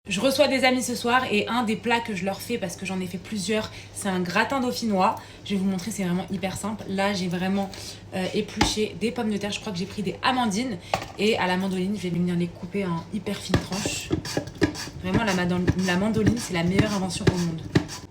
Je reçois des amis ce soir et un des plats que je leur fais, parce que j'en ai fait plusieurs, c'est un gratin dauphinois. Je vais vous montrer, c'est vraiment hyper simple. Là, j'ai vraiment épluché des pommes de terre. Je crois que j'ai pris des amandines. Et à la mandoline, je vais venir les couper en hyper fines tranches. Vraiment, la mandoline, c'est la meilleure invention au monde.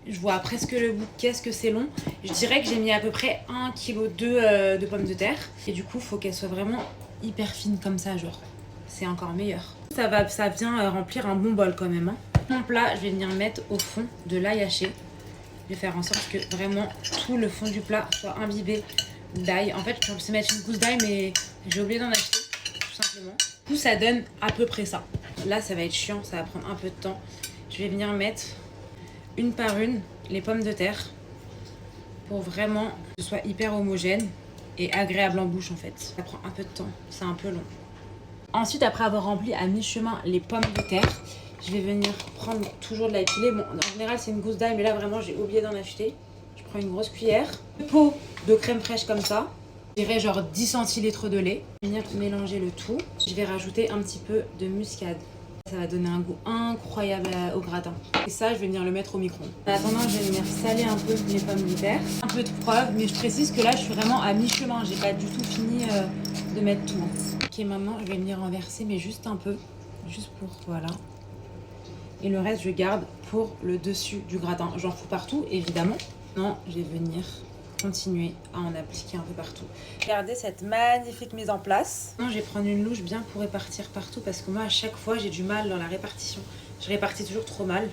Je vois presque le bout, qu'est-ce que c'est long. Je dirais que j'ai mis à peu près 1,2 kg de pommes de terre. Et du coup, il faut qu'elles soient vraiment hyper fines comme ça, genre. C'est encore meilleur. Ça vient remplir un bon bol quand même. Mon plat, je vais venir mettre au fond de l'ail haché. Je vais faire en sorte que vraiment tout le fond du plat soit imbibé d'ail. En fait, je pensais mettre une gousse d'ail, mais j'ai oublié d'en acheter, tout simplement. Du coup, ça donne à peu près ça. Là, ça va être chiant, ça va prendre un peu de temps. Je vais venir mettre une par une les pommes de terre pour vraiment que ce soit hyper homogène et agréable en bouche en fait. Ça prend un peu de temps, c'est un peu long. Ensuite, après avoir rempli à mi-chemin les pommes de terre, je vais venir prendre toujours de l'ail pilé. Bon, en général, c'est une gousse d'ail, mais là, vraiment, j'ai oublié d'en acheter. Je prends une grosse cuillère. Une pot de crème fraîche comme ça. Je dirais genre 10 centilitres de lait. Je vais venir mélanger le tout. Je vais rajouter un petit peu de muscade. Ça va donner un goût incroyable au gratin. Et ça, je vais venir le mettre au micro-ondes. En attendant, je vais venir saler un peu les pommes de terre. Un peu de poivre, mais je précise que là, je suis vraiment à mi-chemin. J'ai pas du tout fini de mettre tout. Ok, maintenant, je vais venir renverser, mais juste un peu. Juste pour, voilà. Et le reste, je garde pour le dessus du gratin. J'en fous partout, évidemment. Non, je vais venir continuer à en appliquer un peu partout. Regardez cette magnifique mise en place. Non, je vais prendre une louche bien pour répartir partout parce que moi, à chaque fois, j'ai du mal dans la répartition. Je répartis toujours trop mal.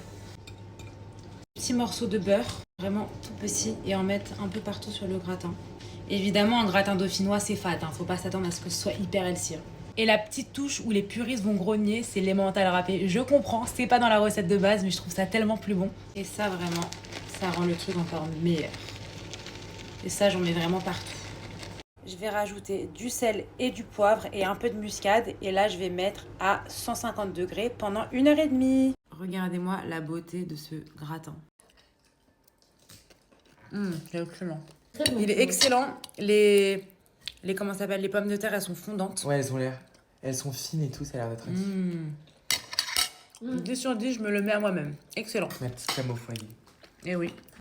Petit morceau de beurre, vraiment tout petit, et en mettre un peu partout sur le gratin. Évidemment, un gratin dauphinois, c'est fat. Faut pas s'attendre à ce que ce soit hyper healthy. Et la petite touche où les puristes vont grogner, c'est l'emmental râpé. Je comprends, c'est pas dans la recette de base, mais je trouve ça tellement plus bon. Et ça, vraiment, ça rend le truc encore meilleur. Et ça, j'en mets vraiment partout. Je vais rajouter du sel et du poivre et un peu de muscade. Et là, je vais mettre à 150 degrés pendant 1h30. Regardez-moi la beauté de ce gratin. C'est excellent. Il est excellent. Comment ça s'appelle, les pommes de terre, elles sont fondantes. Ouais, elles sont fines et tout, ça a l'air d'être actif. 10 sur 10, je me le mets à moi-même. Excellent. Ma petite crème au foyer. Eh oui.